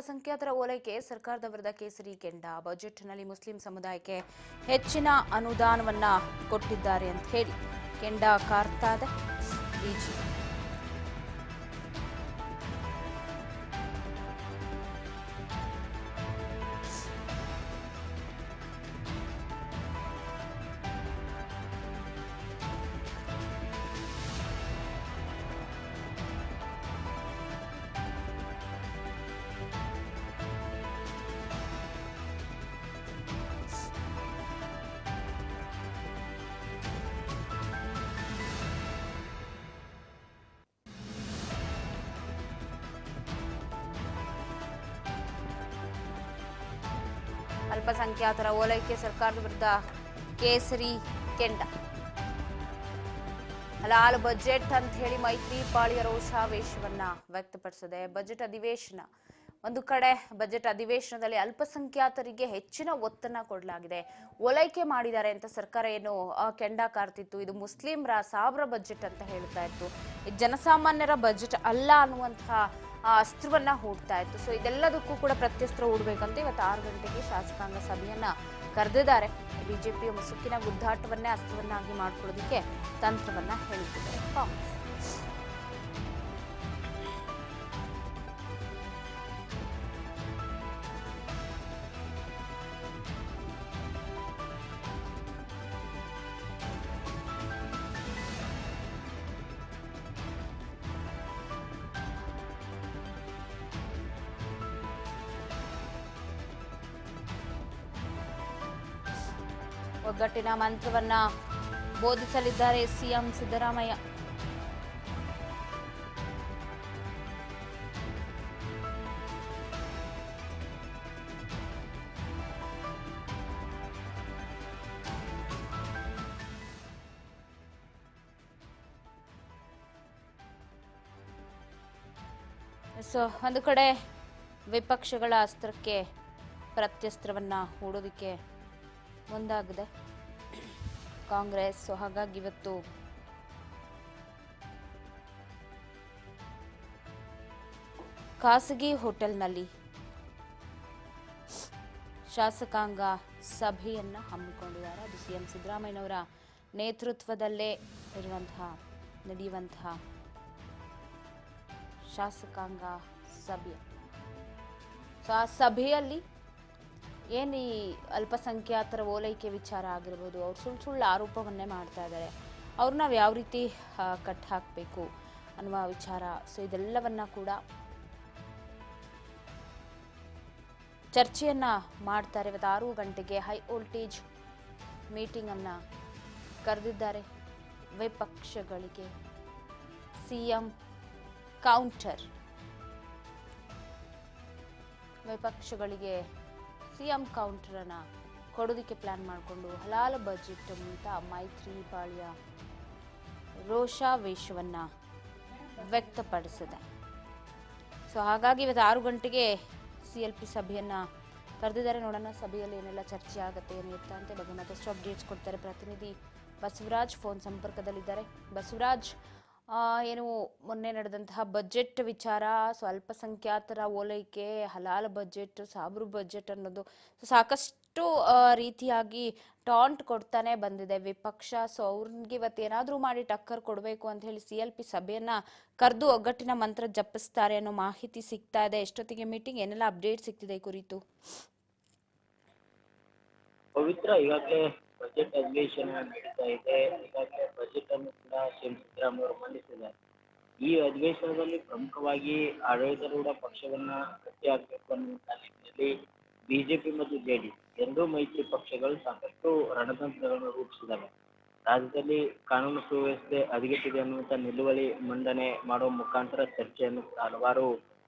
ಅಲ್ಪಸಂಖ್ಯಾತರ ಓಲೈಕೆ ಸರ್ಕಾರದ ವಿರುದ್ಧ ಕೇಸರಿ ಕೆಂಡ. ಬಜೆಟ್ನಲ್ಲಿ ಮುಸ್ಲಿಂ ಸಮುದಾಯಕ್ಕೆ ಹೆಚ್ಚಿನ ಅನುದಾನವನ್ನ ಕೊಟ್ಟಿದ್ದಾರೆ ಅಂತ ಹೇಳಿ ಕೆಂಡ ಕಾರ್ತಾ ಇದೆ ಬಿಜೆಪಿ. ಅಲ್ಪಸಂಖ್ಯಾತರ ಓಲೈಕೆ ಸರ್ಕಾರದ ವಿರುದ್ಧ ಕೇಸರಿ ಕೆಂಡ. ಹಲಾಲ್ ಬಜೆಟ್ ಅಂತ ಹೇಳಿ ಮೈತ್ರಿ ಪಾಳಿಯ ರೋಷಾವೇಶವನ್ನ ವ್ಯಕ್ತಪಡಿಸಿದೆ. ಬಜೆಟ್ ಅಧಿವೇಶನ ಒಂದು ಕಡೆ ಬಜೆಟ್ ಅಧಿವೇಶನದಲ್ಲಿ ಅಲ್ಪಸಂಖ್ಯಾತರಿಗೆ ಹೆಚ್ಚಿನ ಒತ್ತನ್ನ ಕೊಡಲಾಗಿದೆ, ಓಲೈಕೆ ಮಾಡಿದ್ದಾರೆ ಅಂತ ಸರ್ಕಾರ ಏನು ಕೆಂಡ ಕಾರ್ತಿತ್ತು. ಇದು ಮುಸ್ಲಿಂರ ಸಾವಿರ ಬಜೆಟ್ ಅಂತ ಹೇಳ್ತಾ ಇತ್ತು, ಜನಸಾಮಾನ್ಯರ ಬಜೆಟ್ ಅಲ್ಲ ಅನ್ನುವಂತಹ ಅಸ್ತ್ರವನ್ನ ಹೂಡ್ತಾ ಇತ್ತು. ಸೊ ಇದೆಲ್ಲದಕ್ಕೂ ಕೂಡ ಪ್ರತ್ಯಸ್ತ್ರ ಹೂಡಬೇಕಂತ ಇವತ್ತು 6 ಗಂಟೆಗೆ ಶಾಸಕಾಂಗ ಸಭೆಯನ್ನ ಕರೆದಿದ್ದಾರೆ. ಬಿಜೆಪಿಯ ಮುಸುಕಿನ ಗುದ್ದಾಟವನ್ನೇ ಅಸ್ತ್ರವನ್ನಾಗಿ ಮಾಡ್ಕೊಳ್ಳೋದಕ್ಕೆ ತಂತ್ರವನ್ನ ಹೇಳ್ತಿದ್ದಾರೆ ಕಾಂಗ್ರೆಸ್. ಒಗ್ಗಟ್ಟಿನ ಮಂತ್ರವನ್ನ ಬೋಧಿಸಲಿದ್ದಾರೆ ಸಿಎಂ ಸಿದ್ದರಾಮಯ್ಯ. ಸೊ ಒಂದು ಕಡೆ ವಿಪಕ್ಷಗಳ ಅಸ್ತ್ರಕ್ಕೆ ಪ್ರತ್ಯಸ್ತ್ರವನ್ನ ಹೂಡೋದಕ್ಕೆ ಮುಂದಾಗಿದೆ ಕಾಂಗ್ರೆಸ್. ಸೊ ಹಾಗಾಗಿ ಇವತ್ತು ಖಾಸಗಿ ಹೋಟೆಲ್ನಲ್ಲಿ ಶಾಸಕಾಂಗ ಸಭೆಯನ್ನ ಹಮ್ಮಿಕೊಂಡಿದ್ದಾರೆ. ಅದು ಸಿಎಂ ಸಿದ್ದರಾಮಯ್ಯನವರ ನೇತೃತ್ವದಲ್ಲೇ ನಡೆಯುವಂತಹ ಶಾಸಕಾಂಗ ಸಭೆ. ಸೊ ಆ ಸಭೆಯಲ್ಲಿ ಏನು ಈ ಅಲ್ಪಸಂಖ್ಯಾತರ ಓಲೈಕೆ ವಿಚಾರ ಆಗಿರ್ಬೋದು, ಅವ್ರು ಸುಳ್ಳು ಆರೋಪವನ್ನೇ ಮಾಡ್ತಾ ಇದ್ದಾರೆ, ಅವ್ರನ್ನ ಯಾವ ರೀತಿ ಕಟ್ ಹಾಕಬೇಕು ಅನ್ನುವ ವಿಚಾರ. ಸೊ ಇದೆಲ್ಲವನ್ನ ಕೂಡ ಚರ್ಚೆಯನ್ನ ಮಾಡ್ತಾರೆ. ಇವತ್ತು 6 ಗಂಟೆಗೆ ಹೈ ವೋಲ್ಟೇಜ್ ಮೀಟಿಂಗ್ ಅನ್ನ ಕರೆದಿದ್ದಾರೆ. ವಿಪಕ್ಷಗಳಿಗೆ ಸಿಎಂ ಕೌಂಟರ್. ವಿಪಕ್ಷಗಳಿಗೆ ಸಿಎಂ ಕೌಂಟರ್ ಅನ್ನ ಕೊಡೋದಕ್ಕೆ ಪ್ಲಾನ್ ಮಾಡಿಕೊಂಡು ಹಲಾಲ್ ಬಜೆಟ್ ಅಂತ ಮೈತ್ರಿ ಪಾಳ್ಯ ರೋಷಾವೇಶವನ್ನ ವ್ಯಕ್ತಪಡಿಸಿದೆ. ಸೊ ಹಾಗಾಗಿ ಇವತ್ತು 6 ಗಂಟೆಗೆ CLP ಸಭೆಯನ್ನ ಕರೆದಿದ್ದಾರೆ. ನೋಡೋಣ ಸಭೆಯಲ್ಲಿ ಏನೆಲ್ಲ ಚರ್ಚೆ ಆಗುತ್ತೆ, ಏನಿರುತ್ತೆ ಅಂತ ಬಗ್ಗೆ ಮತ್ತಷ್ಟು ಅಪ್ಡೇಟ್ಸ್ ಕೊಡ್ತಾರೆ ಪ್ರತಿನಿಧಿ ಬಸವರಾಜ್ ಫೋನ್ ಸಂಪರ್ಕದಲ್ಲಿದ್ದಾರೆ. ಬಸವರಾಜ್, ಏನು ಮೊನ್ನೆ ನಡೆದಂತಹ ಬಜೆಟ್ ವಿಚಾರ, ಅಲ್ಪಸಂಖ್ಯಾತರ ಓಲೈಕೆ, ಹಲಾಲ್ ಬಜೆಟ್, ಸಾಬ್ರು ಬಜೆಟ್ ಅನ್ನೋದು ಸಾಕಷ್ಟು ರೀತಿಯಾಗಿ ಟಾಂಟ್ ಕೊಡ್ತಾನೆ ಬಂದಿದೆ ವಿಪಕ್ಷ. ಸೊ ಅವ್ರಿಗೆ ಇವತ್ತು ಏನಾದರೂ ಮಾಡಿ ಟಕ್ಕರ್ ಕೊಡಬೇಕು ಅಂತ ಹೇಳಿ CLP ಸಭೆಯನ್ನ ಕರೆದು ಒಗ್ಗಟ್ಟಿನ ಮಂತ್ರ ಜಪಿಸ್ತಾರೆ ಅನ್ನೋ ಮಾಹಿತಿ ಸಿಗ್ತಾ ಇದೆ. ಎಷ್ಟೊತ್ತಿಗೆ ಮೀಟಿಂಗ್, ಏನೆಲ್ಲ ಅಪ್ಡೇಟ್ ಸಿಗ್ತಿದೆ ಈ ಕುರಿತು? ಪವಿತ್ರ, ಈಗಾಗಲೇ ಬಜೆಟ್ ಅಧಿವೇಶನ ನಡೀತಾ ಇದೆ. ಈಗಾಗಲೇ ಬಜೆಟ್ ಅನ್ನು ಕೂಡ ಸಿಎಂ ಸಿದ್ದರಾಮಯ್ಯ ಅವರು ಮಂಡಿಸಿದ್ದಾರೆ. ಈ ಅಧಿವೇಶನದಲ್ಲಿ ಪ್ರಮುಖವಾಗಿ ಆಡಳಿತಾರೂಢ ಪಕ್ಷವನ್ನ ಗಟ್ಟಿ ಹಾಕಬೇಕು ಅನ್ನುವಂಥ ನಿಟ್ಟಿನಲ್ಲಿ ಬಿಜೆಪಿ ಮತ್ತು JDS ಎರಡೂ ಮೈತ್ರಿ ಪಕ್ಷಗಳು ಸಾಕಷ್ಟು ರಣತಂತ್ರಗಳನ್ನು ರೂಪಿಸಿದ್ದಾವೆ. ರಾಜ್ಯದಲ್ಲಿ ಕಾನೂನು ಸುವ್ಯವಸ್ಥೆ ಹದಗೆಟ್ಟಿದೆ ಅನ್ನುವಂಥ ನಿಲುವಳಿ ಮಂಡನೆ ಮಾಡುವ ಮುಖಾಂತರ ಚರ್ಚೆಯನ್ನು ಹಲವಾರು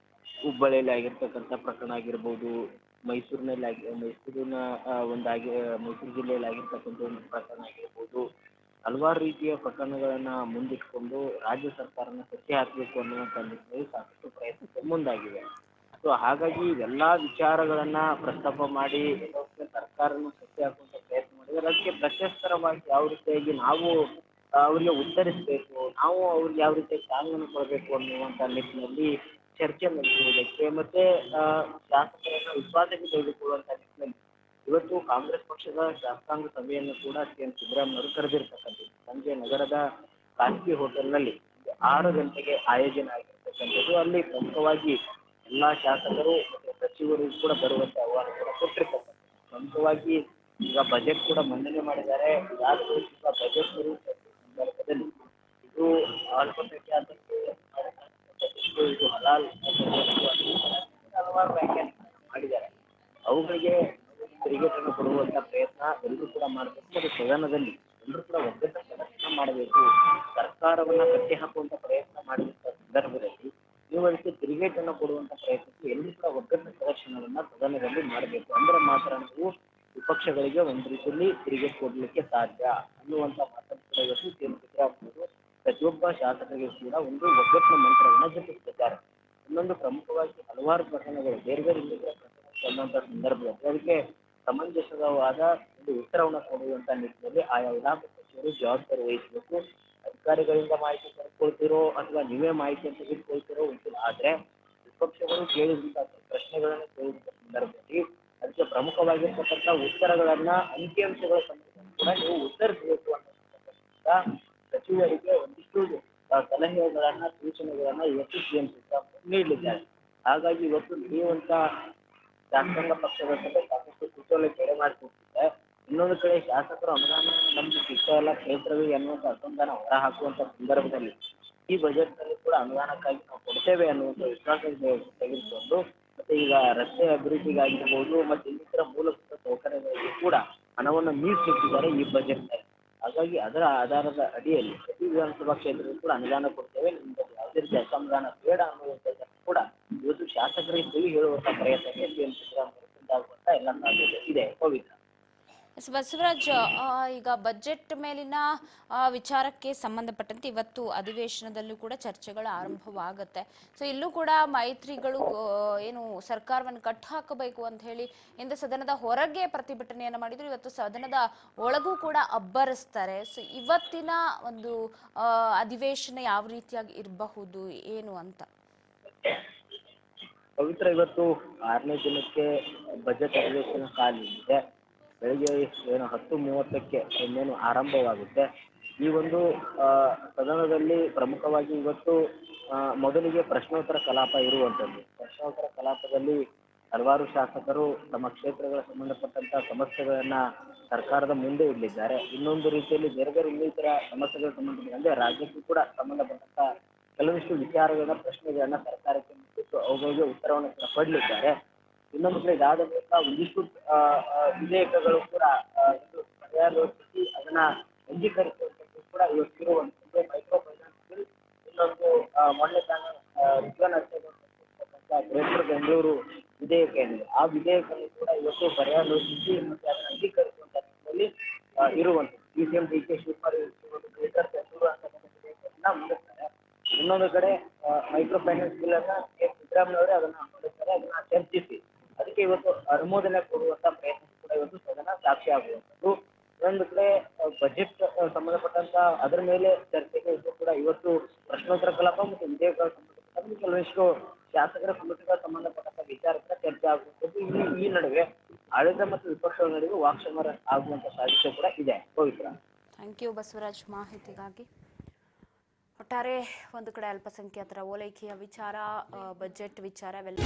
ಹುಬ್ಬಳ್ಳಿಯಲ್ಲಿ ಆಗಿರ್ತಕ್ಕಂಥ ಪ್ರಕರಣ ಆಗಿರ್ಬೋದು, ಮೈಸೂರು ಜಿಲ್ಲೆಯಲ್ಲಿ ಆಗಿರ್ತಕ್ಕಂಥ ಒಂದು ಪ್ರಕರಣ ಆಗಿರ್ಬೋದು, ಹಲವಾರು ರೀತಿಯ ಪ್ರಕರಣಗಳನ್ನ ಮುಂದಿಟ್ಕೊಂಡು ರಾಜ್ಯ ಸರ್ಕಾರನ ಸತ್ಯ ಹಾಕಬೇಕು ಅನ್ನುವಂಥ ನಿಟ್ಟಿನಲ್ಲಿ ಸಾಕಷ್ಟು ಪ್ರಯತ್ನಕ್ಕೆ ಮುಂದಾಗಿವೆ. ಸೊ ಹಾಗಾಗಿ ಇವೆಲ್ಲಾ ವಿಚಾರಗಳನ್ನ ಪ್ರಸ್ತಾಪ ಮಾಡಿ ಸರ್ಕಾರನ ಸತ್ಯ ಹಾಕುವಂತ ಪ್ರಯತ್ನ ಮಾಡಿದರೆ ಅದಕ್ಕೆ ಪ್ರತ್ಯಸ್ತರವಾಗಿ ಯಾವ ರೀತಿಯಾಗಿ ನಾವು ಅವರಿಗೆ ಉತ್ತರಿಸಬೇಕು, ನಾವು ಅವ್ರಿಗೆ ಯಾವ ರೀತಿ ಚಾಲನೆ ಕೊಡಬೇಕು ಅನ್ನುವಂಥ ನಿಟ್ಟಿನಲ್ಲಿ ಚರ್ಚೆ ನಡೆಸುವುದಕ್ಕೆ ಮತ್ತೆ ಶಾಸಕರನ್ನ ವಿಶ್ವಾಸಕ್ಕೆ ತೆಗೆದುಕೊಳ್ಳುವಂತ ನಿಟ್ಟಿನಲ್ಲಿ ಇವತ್ತು ಕಾಂಗ್ರೆಸ್ ಪಕ್ಷದ ಶಾಸಕಾಂಗ ಸಭೆಯನ್ನು ಕೂಡ ಸಿಎಂ ಸಿದ್ದರಾಮಯ್ಯ ಅವರು ಕರೆದಿರ್ತಕ್ಕಂಥದ್ದು. ಸಂಜೆ ನಗರದ ಖಾಸಗಿ ಹೋಟೆಲ್ನಲ್ಲಿ 6 ಗಂಟೆಗೆ ಆಯೋಜನೆ ಆಗಿರ್ತಕ್ಕಂಥದ್ದು. ಅಲ್ಲಿ ಪ್ರಮುಖವಾಗಿ ಎಲ್ಲಾ ಶಾಸಕರು ಮತ್ತು ಸಚಿವರು ಕೂಡ ಬರುವಂತೆ ಆಹ್ವಾನ ಕೂಡ ಕೊಟ್ಟಿರ್ತಕ್ಕಂಥದ್ದು. ಪ್ರಮುಖವಾಗಿ ಈಗ ಬಜೆಟ್ ಕೂಡ ಮಂಡನೆ ಮಾಡಿದ್ದಾರೆ. ಈಗಾಗಲೇ ಈಗ ಬಜೆಟ್ ಸಂದರ್ಭದಲ್ಲಿ ಇದು ಅಲ್ಪಸಂಖ್ಯಾತರಿಗೆ ಇದು ಹಲಾಲ್ ಹಲವಾರು ವ್ಯಾಖ್ಯಾನ ಮಾಡಿದ್ದಾರೆ. ಅವುಗಳಿಗೆ ತಿರುಗೇಟನ್ನು ಕೊಡುವಂತ ಪ್ರಯತ್ನ ಎಲ್ಲರೂ ಕೂಡ ಮಾಡಬೇಕು ಮತ್ತು ಸದನದಲ್ಲಿ ಎಲ್ಲರೂ ಕೂಡ ಒಗ್ಗಟ್ಟ ಪ್ರದರ್ಶನ ಮಾಡಬೇಕು. ಸರ್ಕಾರವನ್ನ ಕಟ್ಟಿ ಹಾಕುವಂತ ಪ್ರಯತ್ನ ಮಾಡಿದಂತ ಸಂದರ್ಭದಲ್ಲಿ ನೀವು ಅದಕ್ಕೆ ತಿರುಗೇಟನ್ನು ಕೊಡುವಂತ ಪ್ರಯತ್ನಕ್ಕೆ ಎಲ್ಲರೂ ಕೂಡ ಒಗ್ಗಟ್ಟ ಪ್ರದರ್ಶನವನ್ನ ಸದನದಲ್ಲಿ ಮಾಡಬೇಕು. ಅಂದ್ರೆ ಮಾತ್ರ ನಾವು ವಿಪಕ್ಷಗಳಿಗೆ ಒಂದು ರೀತಿಯಲ್ಲಿ ತಿರುಗೇಟು ಕೊಡ್ಲಿಕ್ಕೆ ಸಾಧ್ಯ ಅನ್ನುವಂತ ಮಾತನ್ನು ಕೂಡ ಇವತ್ತು ಸಿಎಂ ಸಿದ್ದರಾಮಯ್ಯ ಪ್ರತಿಯೊಬ್ಬ ಶಾಸಕರಿಗೆ ಕೂಡ ಒಂದು ಒಗ್ಗಟ್ಟಿನ ಮಂತ್ರವನ್ನ ಜಪಿಸುತ್ತಿದ್ದಾರೆ. ಇನ್ನೊಂದು ಪ್ರಮುಖವಾಗಿ ಹಲವಾರು ಪ್ರಕರಣಗಳು ಬೇರೆ ಬೇರೆ ಬಂದಂತ ಸಂದರ್ಭದಲ್ಲಿ ಅದಕ್ಕೆ ಸಮಂಜಸವಾದ ಒಂದು ಉತ್ತರವನ್ನು ಕೊಡುವಂತ ನಿಟ್ಟಿನಲ್ಲಿ ಆಯಾ ಇಲಾಖೆ ಸಚಿವರು ಜವಾಬ್ದಾರಿ ವಹಿಸಬೇಕು. ಅಧಿಕಾರಿಗಳಿಂದ ಮಾಹಿತಿ ಪಡ್ಕೊಳ್ತಿರೋ ಅಥವಾ ನೀವೇ ಮಾಹಿತಿಯನ್ನು ತೆಗೆದುಕೊಳ್ತಿರೋ ಗೊತ್ತಿಲ್ಲ. ಆದ್ರೆ ವಿಪಕ್ಷಗಳು ಕೇಳಿದಂತ ಪ್ರಶ್ನೆಗಳನ್ನು ಕೇಳಿದಂತ ಸಂದರ್ಭದಲ್ಲಿ ಅದಕ್ಕೆ ಪ್ರಮುಖವಾಗಿರ್ತಕ್ಕಂಥ ಉತ್ತರಗಳನ್ನ ಅಂಕಿಅಂಶಗಳ ಸಂಬಂಧ ಕೂಡ ನೀವು ಉತ್ತರಿಸಬೇಕು ಅನ್ನೋದನ್ನ ಸಚಿವರಿಗೆ ಒಂದಿಷ್ಟು ಸಲಹೆಗಳನ್ನ ಸೂಚನೆಗಳನ್ನ ಇವತ್ತು ಸಿಎಂ ಸಿದ್ದರಾಮಯ್ಯ ನೀಡಲಿದ್ದಾರೆ. ಹಾಗಾಗಿ ಇವತ್ತು ನಡೆಯುವಂತ ಶಾಸಕಾಂಗ ಪಕ್ಷದ ಸಭೆ ಸಾಕಷ್ಟು ಕುತೂಹಲಕ್ಕೆ ಎಡೆ ಮಾಡಿಕೊಟ್ಟಿದೆ. ಇನ್ನೊಂದು ಕಡೆ ಶಾಸಕರು ಅನುದಾನ ನಮ್ಗೆ ಸಿಗ್ತಾ ಇಲ್ಲ ಕ್ಷೇತ್ರಗಳಿಗೆ ಅನ್ನುವಂಥ ಅಸಮಾಧಾನ ಹೊರ ಹಾಕುವಂತ ಸಂದರ್ಭದಲ್ಲಿ ಈ ಬಜೆಟ್ ನಲ್ಲಿ ಕೂಡ ಅನುದಾನಕ್ಕಾಗಿ ನಾವು ಕೊಡ್ತೇವೆ ಅನ್ನುವಂಥ ವಿಶ್ವಾಸ ತೆಗೆದುಕೊಂಡು ಮತ್ತೆ ಈಗ ರಸ್ತೆ ಅಭಿವೃದ್ಧಿಗಾಗಿರ್ಬೋದು ಮತ್ತೆ ಇನ್ನಿತರ ಮೂಲಭೂತ ಸೌಕರ್ಯಗಳಿಗೆ ಕೂಡ ಹಣವನ್ನು ಮೀಸಲಿಟ್ಟಿದ್ದಾರೆ ಈ ಬಜೆಟ್ ನಲ್ಲಿ. ಹಾಗಾಗಿ ಅದರ ಆಧಾರದ ಅಡಿಯಲ್ಲಿ ಪ್ರತಿ ವಿಧಾನಸಭಾ ಕ್ಷೇತ್ರಕ್ಕೂ ಕೂಡ ಅನುದಾನ ಕೊಡ್ತೇವೆ, ನಿಮ್ಗೆ ಯಾವುದೇ ರೀತಿ ಅಸಮಾಧಾನ ಬೇಡ ಅನ್ನುವಂಥದ್ದನ್ನು ಕೂಡ ಇವತ್ತು ಶಾಸಕರಿಗೆ ತಿಳಿ ಹೇಳುವಂತ ಪ್ರಯತ್ನಕ್ಕೆ ಸಿಎಂ ಸಿದ್ದರಾಮಯ್ಯ ಆಗುವಂತ ಎಲ್ಲ ಸಾಧ್ಯತೆ ಇದೆ. ಪವಿತ್ರ ಬಸವರಾಜ್, ಈಗ ಬಜೆಟ್ ಮೇಲಿನ ವಿಚಾರಕ್ಕೆ ಸಂಬಂಧಪಟ್ಟಂತೆ ಇವತ್ತು ಅಧಿವೇಶನದಲ್ಲೂ ಕೂಡ ಚರ್ಚೆಗಳು ಆರಂಭವಾಗುತ್ತೆ. ಸೊ ಇಲ್ಲೂ ಕೂಡ ಮೈತ್ರಿಗಳು ಏನು ಸರ್ಕಾರವನ್ನು ಕಟ್ ಹಾಕಬೇಕು ಅಂತ ಹೇಳಿ ಇಂದು ಸದನದ ಹೊರಗೆ ಪ್ರತಿಭಟನೆಯನ್ನು ಮಾಡಿದ್ರು. ಇವತ್ತು ಸದನದ ಒಳಗೂ ಕೂಡ ಅಬ್ಬರಿಸ್ತಾರೆ. ಸೊ ಇವತ್ತಿನ ಒಂದು ಅಧಿವೇಶನ ಯಾವ ರೀತಿಯಾಗಿ ಇರಬಹುದು ಏನು ಅಂತ? ಪವಿತ್ರ, ಇವತ್ತು 6ನೇ ದಿನಕ್ಕೆ ಬಜೆಟ್ ಅಧಿವೇಶನ ಕಾಲಿದೆ. ಬೆಳಿಗ್ಗೆ ಏನು 10:30ಕ್ಕೆ ಇನ್ನೇನು ಆರಂಭವಾಗುತ್ತೆ. ಈ ಒಂದು ಸದನದಲ್ಲಿ ಪ್ರಮುಖವಾಗಿ ಇವತ್ತು ಮೊದಲಿಗೆ ಪ್ರಶ್ನೋತ್ತರ ಕಲಾಪ ಇರುವಂಥದ್ದು. ಪ್ರಶ್ನೋತ್ತರ ಕಲಾಪದಲ್ಲಿ ಹಲವಾರು ಶಾಸಕರು ತಮ್ಮ ಕ್ಷೇತ್ರಗಳ ಸಂಬಂಧಪಟ್ಟಂತ ಸಮಸ್ಯೆಗಳನ್ನ ಸರ್ಕಾರದ ಮುಂದೆ ಇಡಲಿದ್ದಾರೆ. ಇನ್ನೊಂದು ರೀತಿಯಲ್ಲಿ ಬೇರೆ ಬೇರೆ ಇನ್ನಿತರ ಸಮಸ್ಯೆಗಳ ಸಂಬಂಧಪಟ್ಟ ಅಂದ್ರೆ ರಾಜ್ಯಕ್ಕೂ ಕೂಡ ಸಂಬಂಧಪಟ್ಟಂತ ಕೆಲವೊಂದಿಷ್ಟು ವಿಚಾರಗಳನ್ನ ಪ್ರಶ್ನೆಗಳನ್ನ ಸರ್ಕಾರಕ್ಕೆ ಮುಟ್ಟಿಟ್ಟು ಅವುಗಳಿಗೆ ಉತ್ತರವನ್ನು ಕೂಡ ಪಡಲಿದ್ದಾರೆ. ಇನ್ನೊಂದು ಕಡೆ ಇದಾದ ಬಳಿಕ ಒಂದಿಷ್ಟು ವಿಧೇಯಕಗಳು ಕೂಡ ಪರ್ಯಾಲೋಚಿಸಿ ಅದನ್ನ ಅಂಗೀಕರಿಸುವಂಥದ್ದು ಕೂಡ ಇವತ್ತಿರುವಂಥದ್ದು. ಮೈಕ್ರೋ ಫೈನಾನ್ಸ್ ಬಿಲ್, ಇನ್ನೊಂದು ಮೊನ್ನೆ ತಾನೇ ಗ್ರೇಟರ್ ಬೆಂಗಳೂರು ವಿಧೇಯಕ ಏನಿದೆ ಆ ವಿಧೇಯಕವನ್ನು ಕೂಡ ಇವತ್ತು ಪರ್ಯಾಲೋಚಿಸಿ ಮತ್ತೆ ಅದನ್ನ ಅಂಗೀಕರಿಸುವಂತ ನಿಟ್ಟಿನಲ್ಲಿ ಇರುವಂಥದ್ದು. DCM D K Shivakumar greater Bengaluru ಅಂತಕ್ಕಂಥ ವಿಧೇಯಕವನ್ನ ಮುಂದಿರ್ತಾರೆ. ಇನ್ನೊಂದು ಕಡೆ ಮೈಕ್ರೋ ಫೈನಾನ್ಸ್ ಬಿಲ್ ಅನ್ನ ಸಿದ್ದರಾಮಯ್ಯ ಅವರೇ ಅದನ್ನ ಮಂಡಿಸ್ತಾರೆ. ಅದನ್ನ ಚರ್ಚಿಸಿ ಅದಕ್ಕೆ ಇವತ್ತು ಅನುಮೋದನೆ ಕೊಡುವಂತ ಪ್ರಯತ್ನ ಕೂಡ ಇವತ್ತು ಸದನ ಸಾಕ್ಷಿ ಆಗುವಂಥದ್ದು. ಇನ್ನೊಂದು ಕಡೆ ಬಜೆಟ್ ಸಂಬಂಧಪಟ್ಟಂತ ಅದರ ಮೇಲೆ ಚರ್ಚೆಗೆ ಕೂಡ ಇವತ್ತು ಪ್ರಶ್ನೋತ್ತರ ಕಲಾಪ ಮತ್ತು ವಿಧೇಯಕಗಳ ಸಂಬಂಧಪಟ್ಟ ಕೆಲವಷ್ಟು ಶಾಸಕರ ಸಮಸ್ಯೆಗಳ ಸಂಬಂಧಪಟ್ಟಂತ ವಿಚಾರಕ್ಕೆ ಚರ್ಚೆ ಆಗುವಂಥದ್ದು. ಈ ನಡುವೆ ಆಡಳಿತ ಮತ್ತು ವಿಪಕ್ಷಗಳ ನಡುವೆ ವಾಕ್ಸಮರ ಆಗುವಂತ ಸಾಧ್ಯತೆ ಕೂಡ ಇದೆ. ಪವಿತ್ರ, ಥ್ಯಾಂಕ್ ಯು ಬಸವರಾಜ್ ಮಾಹಿತಿಗಾಗಿ. ಒಟ್ಟಾರೆ ಒಂದು ಕಡೆ ಅಲ್ಪಸಂಖ್ಯಾತರ ಓಲೈಕೆಯ ವಿಚಾರ, ಬಜೆಟ್ ವಿಚಾರವೆಲ್ಲ